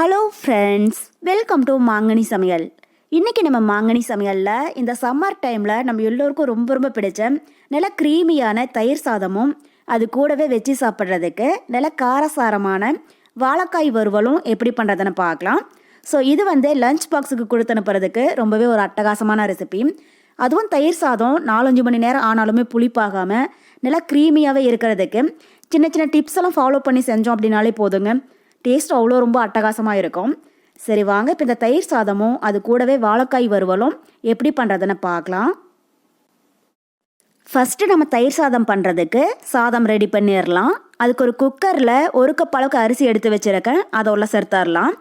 Hello friends, welcome to மாங்கனி சமையல். இன்றைக்கி நம்ம மாங்கனி சமையலில் இந்த சம்மர் டைமில் நம்ம எல்லோருக்கும் ரொம்ப ரொம்ப பிடிச்ச நல்ல க்ரீமியான தயிர் சாதமும் அது கூடவே வச்சு சாப்பிட்றதுக்கு நல்ல காரசாரமான வாழைக்காய் வறுவலும் எப்படி பண்ணுறதுன்னு பார்க்கலாம். ஸோ இது லஞ்ச் பாக்ஸுக்கு கொடுத்து அனுப்புறதுக்கு ரொம்பவே ஒரு அட்டகாசமான ரெசிபி. அதுவும் தயிர் சாதம் 4-5 மணி நேரம் ஆனாலுமே புளிப்பாகாமல் நல்லா க்ரீமியாகவே இருக்கிறதுக்கு சின்ன சின்ன டிப்ஸ் எல்லாம் ஃபாலோ பண்ணி செஞ்சோம் அப்படின்னாலே போதுங்க. டேஸ்ட் அவ்வளோ ரொம்ப அட்டகாசமாக இருக்கும். சரி வாங்க, இப்போ இந்த தயிர் சாதமும் அது கூடவே வாழைக்காய் வறுவலும் எப்படி பண்ணுறதுன்னு பார்க்கலாம். ஃபஸ்ட்டு நம்ம தயிர் சாதம் பண்ணுறதுக்கு சாதம் ரெடி பண்ணிடலாம். அதுக்கு ஒரு குக்கரில் 1 கப் அளவுக்கு அரிசி எடுத்து வச்சுருக்கேன், அதை உள்ள சேர்த்துடலாம்.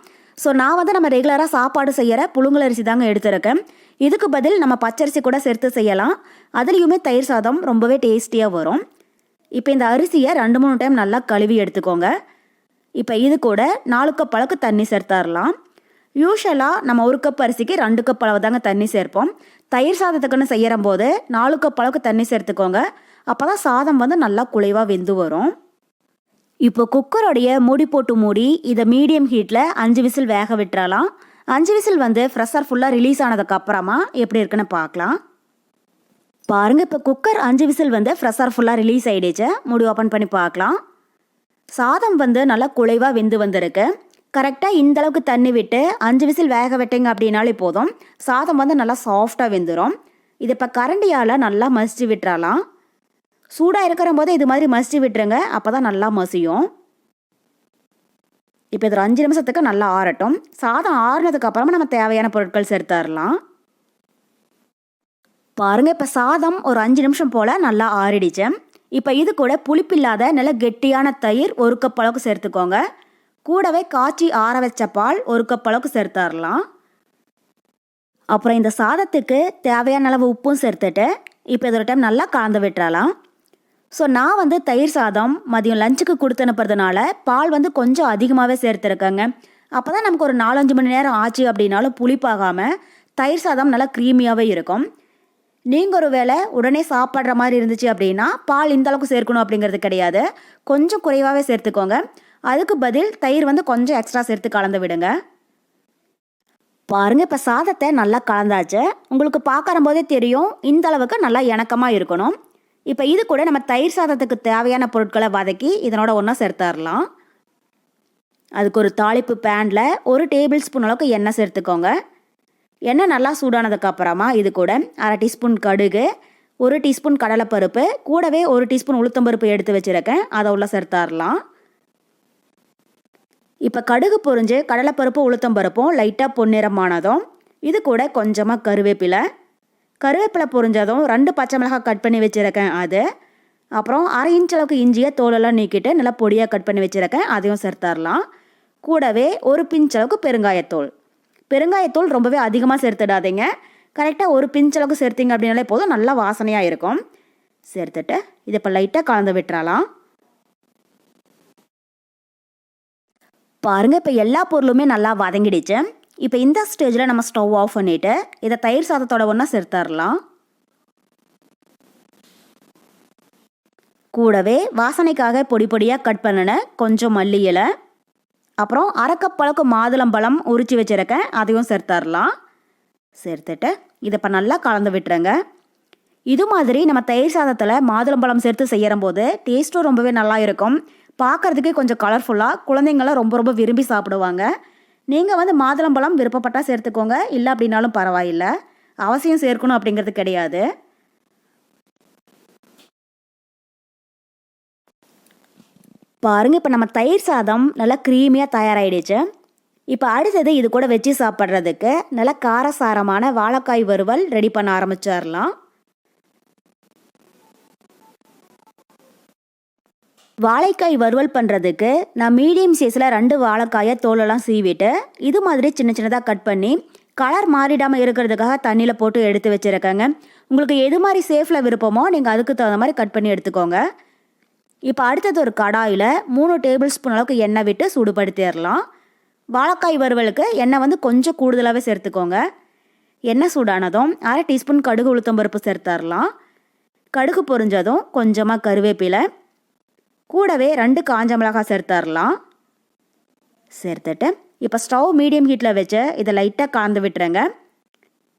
ஸோ நான் நம்ம ரெகுலராக சாப்பாடு செய்கிற புழுங்கல் அரிசி தாங்க எடுத்துருக்கேன். இதுக்கு பதில் நம்ம பச்சரிசி கூட சேர்த்து செய்யலாம். அதுலேயுமே தயிர் சாதம் ரொம்பவே டேஸ்டியாக வரும். இப்போ இந்த அரிசியை 2-3 டைம் நல்லா கழுவி எடுத்துக்கோங்க. இப்போ இது கூட 4 கப் அளவுக்கு தண்ணி சேர்த்துடலாம். யூஸ்வலாக நம்ம 1 கப் அரிசிக்கு 2 கப் அளவு தாங்க தண்ணி சேர்ப்போம். தயிர் சாதத்துக்குன்னு செய்கிற போது 4 கப் அளவுக்கு தண்ணி சேர்த்துக்கோங்க. அப்போ தான் சாதம் நல்லா குழைவாக வெந்து வரும். இப்போ குக்கருடைய மூடி போட்டு மூடி இதை மீடியம் ஹீட்டில் 5 விசில் வேக விட்டுறலாம். 5 விசில் ஃப்ரெஷர் ஃபுல்லாக ரிலீஸ் ஆனதுக்கப்புறமா எப்படி இருக்குன்னு பார்க்கலாம். பாருங்கள், இப்போ குக்கர் 5 விசில் ஃப்ரெஷர் ஃபுல்லாக ரிலீஸ் ஆகிடுச்சு. மூடி ஓப்பன் பண்ணி பார்க்கலாம். சாதம் நல்லா குழைவாக வெந்து வந்திருக்கு. கரெக்டாக இந்தளவுக்கு தண்ணி விட்டு 5 விசில் வேக விட்டீங்க அப்படின்னாலே போதும். சாதம் நல்லா சாஃப்டாக வெந்துடும். இது இப்போ கரண்டியால் நல்லா மசிச்சு விட்டுறலாம். சூடாக இருக்கிற போது இது மாதிரி மசிச்சு விட்டுருங்க, அப்போ தான் நல்லா மசியும். இப்போ இது ஒரு 5 நிமிஷத்துக்கு நல்லா ஆறட்டும். சாதம் ஆறுனதுக்கப்புறமா நம்ம தேவையான பொருட்கள் சேர்த்துடலாம். பாருங்கள், இப்போ சாதம் ஒரு 5 நிமிஷம் போல் நல்லா ஆறிடுச்சேன். இப்போ இது கூட புளிப்பில்லாத நல்ல கெட்டியான தயிர் 1 கப் அளவுக்கு சேர்த்துக்கோங்க. கூடவே காய்ச்சி ஆற வச்ச பால் 1 கப் அளவுக்கு சேர்த்துடலாம். அப்புறம் இந்த சாதத்துக்கு தேவையான அளவு உப்பும் சேர்த்துட்டு இப்போ இது ஒரு டைம் நல்லா கலந்து விட்டுறலாம். ஸோ நான் தயிர் சாதம் மதியம் லஞ்சுக்கு கொடுத்து அனுப்புறதுனால பால் கொஞ்சம் அதிகமாகவே சேர்த்துருக்கேங்க. அப்போ தான் நமக்கு ஒரு 4-5 மணி நேரம் ஆச்சு அப்படின்னாலும் புளிப்பாகாமல் தயிர் சாதம் நல்லா க்ரீமியாகவே இருக்கும். நீங்கள் ஒரு வேளை உடனே சாப்பிட்ற மாதிரி இருந்துச்சு அப்படின்னா பால் இந்த அளவுக்கு சேர்க்கணும் அப்படிங்கிறது கிடையாது. கொஞ்சம் குறைவாகவே சேர்த்துக்கோங்க. அதுக்கு பதில் தயிர் கொஞ்சம் எக்ஸ்ட்ரா சேர்த்து கலந்து விடுங்க. பாருங்கள், இப்போ சாதத்தை நல்லா கலந்தாச்சு. உங்களுக்கு பார்க்குற போதே தெரியும் இந்த அளவுக்கு நல்லா இணக்கமாக இருக்கணும். இப்போ இது கூட நம்ம தயிர் சாதத்துக்கு தேவையான பொருட்களை வதக்கி இதனோட ஒன்றா சேர்த்துடலாம். அதுக்கு ஒரு தாளிப்பு பேனில் 1 டேபிள் ஸ்பூன் அளவுக்கு எண்ணெய் சேர்த்துக்கோங்க. எண்ணெய் நல்லா சூடானதுக்கப்புறமா இது கூட 1/2 டீஸ்பூன் கடுகு, 1 டீஸ்பூன் கடலைப்பருப்பு, கூடவே 1 டீஸ்பூன் உளுத்தம்பருப்பு எடுத்து வச்சுருக்கேன், அதை உள்ள சேர்த்துடலாம். இப்போ கடுகு பொரிஞ்சு கடலைப்பருப்பும் உளுத்தம்பருப்பும் லைட்டாக பொன்னிறமானதும் இது கூட கொஞ்சமாக கருவேப்பிலை பொரிஞ்சதும் 2 பச்சை மிளகாய் கட் பண்ணி வச்சுருக்கேன் அது, அப்புறம் 1/2 இன்ச் அளவுக்கு இஞ்சியை தோலெல்லாம் நீக்கிட்டு நல்லா பொடியாக கட் பண்ணி வச்சுருக்கேன், அதையும் சேர்த்துடலாம். கூடவே 1 பிஞ்ச் அளவுக்கு பெருங்காயத்தூள் ரொம்பவே அதிகமாக சேர்த்துடாதீங்க. கரெக்டாக 1 பிஞ்ச் அளவுக்கு சேர்த்திங்க அப்படின்னாலே போதும், நல்லா வாசனையாக இருக்கும். சேர்த்துட்டு இதை இப்போ லைட்டாக கலந்து விட்டுறலாம். பாருங்கள், இப்போ எல்லா பொருளுமே நல்லா வதங்கிடுச்சு. இப்போ இந்த ஸ்டேஜில் நம்ம ஸ்டவ் ஆஃப் பண்ணிவிட்டு இதை தயிர் சாதத்தோட ஒன்றா சேர்த்துடலாம். கூடவே வாசனைக்காக பொடி பொடியாக கட் பண்ணின கொஞ்சம் மல்லி இலை, அப்புறம் 1/2 கப் அளவுக்கு மாதுளம்பழம் உரிச்சு வச்சுருக்கேன், அதையும் சேர்த்துடலாம். சேர்த்துட்டு இதை இப்போ நல்லா கலந்து விட்டுருங்க. இது மாதிரி நம்ம தயிர் சாதத்தில் மாதுளம்பழம் சேர்த்து செய்கிற போது டேஸ்ட்டும் ரொம்பவே நல்லா இருக்கும். பார்க்குறதுக்கே கொஞ்சம் கலர்ஃபுல்லாக குழந்தைங்களாம் ரொம்ப ரொம்ப விரும்பி சாப்பிடுவாங்க. நீங்கள் மாதுளம்பழம் விருப்பப்பட்டால் சேர்த்துக்கோங்க, இல்லை அப்படின்னாலும் பரவாயில்லை. அவசியம் சேர்க்கணும் அப்படிங்கிறது கிடையாது. பாருங்கள், இப்போ நம்ம தயிர் சாதம் நல்லா க்ரீமியாக தயாராகிடுச்சு. இப்போ அடுத்தது இது கூட வச்சு சாப்பிட்றதுக்கு நல்லா காரசாரமான வாழைக்காய் வறுவல் ரெடி பண்ண ஆரம்பிச்சிடலாம். வாழைக்காய் வறுவல் பண்ணுறதுக்கு நான் மீடியம் சைஸில் 2 வாழைக்காயை தோலெல்லாம் சீவிட்டு இது மாதிரி சின்ன சின்னதாக கட் பண்ணி கலர் மாறிடாமல் இருக்கிறதுக்காக தண்ணியில் போட்டு எடுத்து வச்சுருக்கேங்க. உங்களுக்கு எது மாதிரி சேஃபில் விருப்பமோ நீங்கள் அதுக்கு தகுந்த மாதிரி கட் பண்ணி எடுத்துக்கோங்க. இப்போ அடுத்தது ஒரு கடாயில் 3 டேபிள் ஸ்பூன் அளவுக்கு எண்ணெய் விட்டு சூடுபடுத்திடலாம். வாழைக்காய் வறுவலுக்கு எண்ணெய் கொஞ்சம் கூடுதலாகவே சேர்த்துக்கோங்க. எண்ணெய் சூடானதும் 1/2 டீஸ்பூன் கடுகு உளுத்தம்பருப்பு சேர்த்துடலாம். கடுகு பொரிஞ்சதும் கொஞ்சமாக கருவேப்பிலை, கூடவே 2 காஞ்ச மிளகாய் சேர்த்துடலாம். சேர்த்துட்டு இப்போ ஸ்டவ் மீடியம் ஹீட்டில் வச்சு இதை லைட்டாக கலந்து விட்டுருங்க.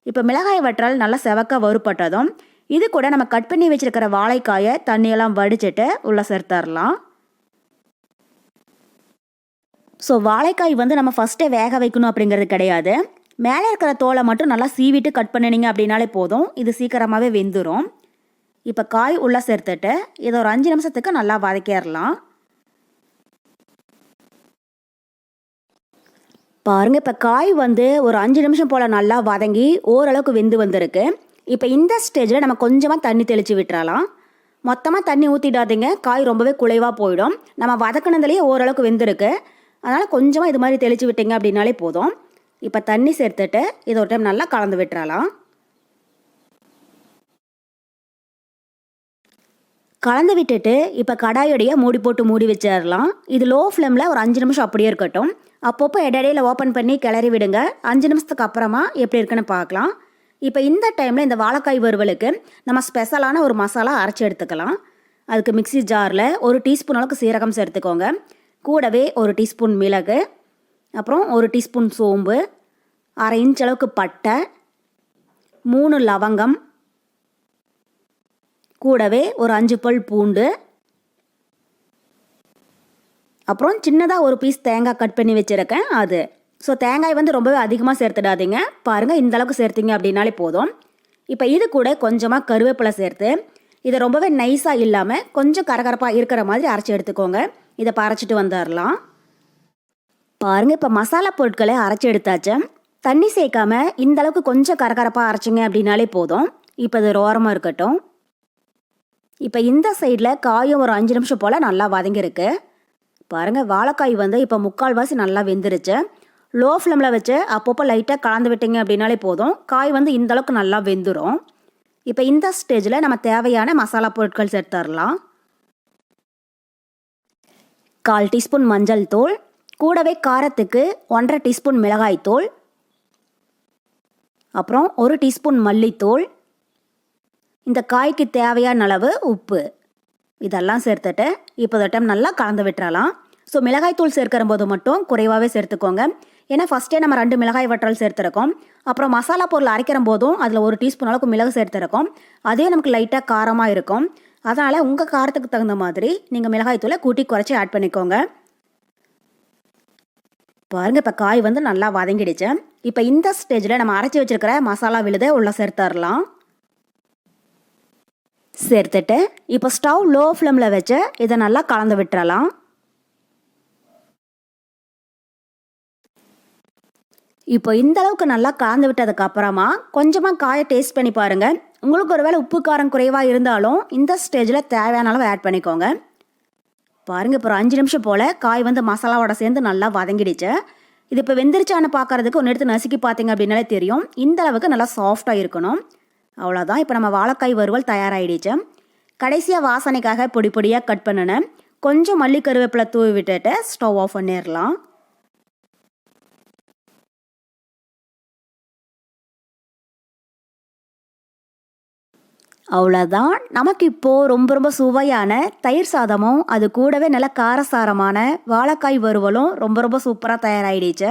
இப்போ மிளகாய் வற்றல் நல்லா செவக்க வறுப்பட்டதும் இது கூட நம்ம கட் பண்ணி வச்சுருக்கிற வாழைக்காயை தண்ணியெல்லாம் வடிச்சிட்டு உள்ளே சேர்த்துடலாம். ஸோ வாழைக்காய் நம்ம ஃபஸ்ட்டே வேக வைக்கணும் அப்படிங்கிறது கிடையாது. மேலே இருக்கிற தோலை மட்டும் நல்லா சீவிட்டு கட் பண்ணினீங்க அப்படின்னாலே போதும், இது சீக்கிரமாகவே வெந்துடும். இப்போ காய் உள்ளே சேர்த்துட்டு இதை ஒரு 5 நிமிஷத்துக்கு நல்லா வதக்கிடலாம். பாருங்கள், இப்போ காய் ஒரு 5 நிமிஷம் போல் நல்லா வதங்கி ஓரளவுக்கு வெந்து வந்திருக்கு. இப்போ இந்த ஸ்டேஜில் நம்ம கொஞ்சமாக தண்ணி தெளித்து விட்டுறலாம். மொத்தமாக தண்ணி ஊற்றிடாதீங்க, காய் ரொம்பவே குலைவாக போயிடும். நம்ம வதக்கினதுலேயே ஓரளவுக்கு வெந்திருக்கு, அதனால் கொஞ்சமாக இது மாதிரி தெளித்து விட்டீங்க அப்படின்னாலே போதும். இப்போ தண்ணி சேர்த்துட்டு இதை ஒரு டைம் நல்லா கலந்து விட்டுறலாம். கலந்து விட்டுட்டு இப்போ கடாயோடைய மூடி போட்டு மூடி வச்சிடலாம். இது லோ ஃப்ளேமில் ஒரு 5 நிமிஷம் அப்படியே இருக்கட்டும். அப்பப்போ இடையில ஓப்பன் பண்ணி கிளறி விடுங்க. 5 நிமிஷத்துக்கு அப்புறமா எப்படி இருக்குன்னு பார்க்கலாம். இப்போ இந்த டைமில் இந்த வாழைக்காய் வறுவலுக்கு நம்ம ஸ்பெஷலான ஒரு மசாலா அரைச்சி எடுத்துக்கலாம். அதுக்கு மிக்ஸி ஜாரில் 1 டீஸ்பூன் அளவுக்கு சீரகம் சேர்த்துக்கோங்க. கூடவே 1 டீஸ்பூன் மிளகு, அப்புறம் 1 டீஸ்பூன் சோம்பு, 1/2 இன்ச் அளவுக்கு பட்டை, 3 லவங்கம், கூடவே ஒரு 5 பல் பூண்டு, அப்புறம் சின்னதாக ஒரு பீஸ் தேங்காய் கட் பண்ணி வச்சுருக்கேன் அது. ஸோ தேங்காய் ரொம்பவே அதிகமாக சேர்த்துடாதீங்க. பாருங்கள், இந்த அளவுக்கு சேர்த்திங்க அப்படின்னாலே போதும். இப்போ இது கூட கொஞ்சமாக கருவேப்பிலை சேர்த்து இதை ரொம்பவே நைஸாக இல்லாமல் கொஞ்சம் கரகரப்பாக இருக்கிற மாதிரி அரைச்சி எடுத்துக்கோங்க. இதை அரைச்சிட்டு வந்துடலாம். பாருங்கள், இப்போ மசாலா பொருட்களை அரைச்சி எடுத்தாச்சு. தண்ணி சேர்க்காம இந்த அளவுக்கு கொஞ்சம் கரகரப்பாக அரைச்சிங்க அப்படின்னாலே போதும். இப்போ இது ஓரமாக இருக்கட்டும். இப்போ இந்த சைடில் காயும் ஒரு 5 நிமிஷம் போல் நல்லா வதங்கியிருக்கு. பாருங்கள், வாழைக்காய் இப்போ 3/4 நல்லா வெந்துருச்சு. லோ ஃப்ளேமில் வச்சு அப்பப்போ லைட்டாக கலந்து விட்டீங்க அப்படின்னாலே போதும், காய் இந்த அளவுக்கு நல்லா வெந்துடும். இப்போ இந்த ஸ்டேஜில் நம்ம தேவையான மசாலா பொருட்கள் சேர்த்துடலாம். 1/4 டீஸ்பூன் மஞ்சள் தூள், கூடவே காரத்துக்கு 1/2 டீஸ்பூன் மிளகாய் தூள், அப்புறம் 1 டீஸ்பூன் மல்லித்தூள், இந்த காய்க்கு தேவையான அளவு உப்பு, இதெல்லாம் சேர்த்துட்டு இப்போ இந்த டைம் நல்லா கலந்து விட்டுறலாம். ஸோ மிளகாய் தூள் சேர்க்கிற போது மட்டும் குறைவாகவே சேர்த்துக்கோங்க. ஏன்னா ஃபஸ்ட்டே நம்ம 2 மிளகாய் வற்றல் சேர்த்துருக்கோம். அப்புறம் மசாலா பொருள் அரைக்கிற போதும் அதில் 1 டீஸ்பூன் அளவுக்கு மிளகு சேர்த்துருக்கோம். அதே நமக்கு லைட்டாக காரமாக இருக்கும். அதனால் உங்கள் காரத்துக்கு தகுந்த மாதிரி நீங்கள் மிளகாய் தூளை கூட்டி குறைச்சி ஆட் பண்ணிக்கோங்க. பாருங்கள், இப்போ காய் நல்லா வதங்கிடுச்சு. இப்போ இந்த ஸ்டேஜில் நம்ம அரைச்சி வச்சுருக்கிற மசாலா விழுதை உள்ளே சேர்த்துடலாம். சேர்த்துட்டு இப்போ ஸ்டவ் லோ ஃப்ளேமில் வச்சு இதை நல்லா கலந்து விட்டுறலாம். இப்போ இந்த அளவுக்கு நல்லா கலந்து விட்டதுக்கு அப்புறமா கொஞ்சமாக காயை டேஸ்ட் பண்ணி பாருங்கள். உங்களுக்கு ஒருவேளை உப்பு காரம் குறைவாக இருந்தாலும் இந்த ஸ்டேஜில் தேவையான அளவு ஆட் பண்ணிக்கோங்க. பாருங்கள், இப்போ ஒரு 5 நிமிஷம் போல் காய் மசாலாவோட சேர்ந்து நல்லா வதங்கிடுச்சு. இது இப்போ வெந்திரிச்சான்னு பார்க்குறதுக்கு ஒன்று எடுத்து நசுக்கி பார்த்தீங்க அப்படின்னாலே தெரியும். இந்த அளவுக்கு நல்லா சாஃப்டாக இருக்கணும். அவ்வளோதான், இப்போ நம்ம வாழைக்காய் வறுவல் தயாராகிடுச்சு. கடைசியாக வாசனைக்காக பொடி பொடியாக கட் பண்ணினேன் கொஞ்சம் மல்லி கருவேப்பிலை தூவி விட்டுட்டு ஸ்டவ் ஆஃப் பண்ணிடலாம். அவ்வளோதான், நமக்கு இப்போது ரொம்ப ரொம்ப சுவையான தயிர் சாதமும் அது கூடவே நல்ல காரசாரமான வாழைக்காய் வறுவலும் ரொம்ப ரொம்ப சூப்பராக தயாராகிடுச்சு.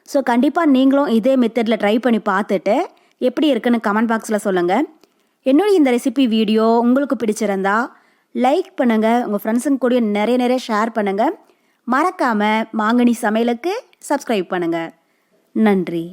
ஸோ கண்டிப்பாக நீங்களும் இதே மெத்தடில் ட்ரை பண்ணி பார்த்துட்டு எப்படி இருக்குன்னு கமெண்ட் பாக்ஸில் சொல்லுங்கள். என்னுடைய இந்த ரெசிபி வீடியோ உங்களுக்கு பிடிச்சிருந்தா லைக் பண்ணுங்கள், உங்கள் ஃப்ரெண்ட்ஸுங்க கூட நிறைய ஷேர் பண்ணுங்கள். மறக்காமல் மாங்கனி சமையலுக்கு சப்ஸ்கிரைப் பண்ணுங்கள். நன்றி.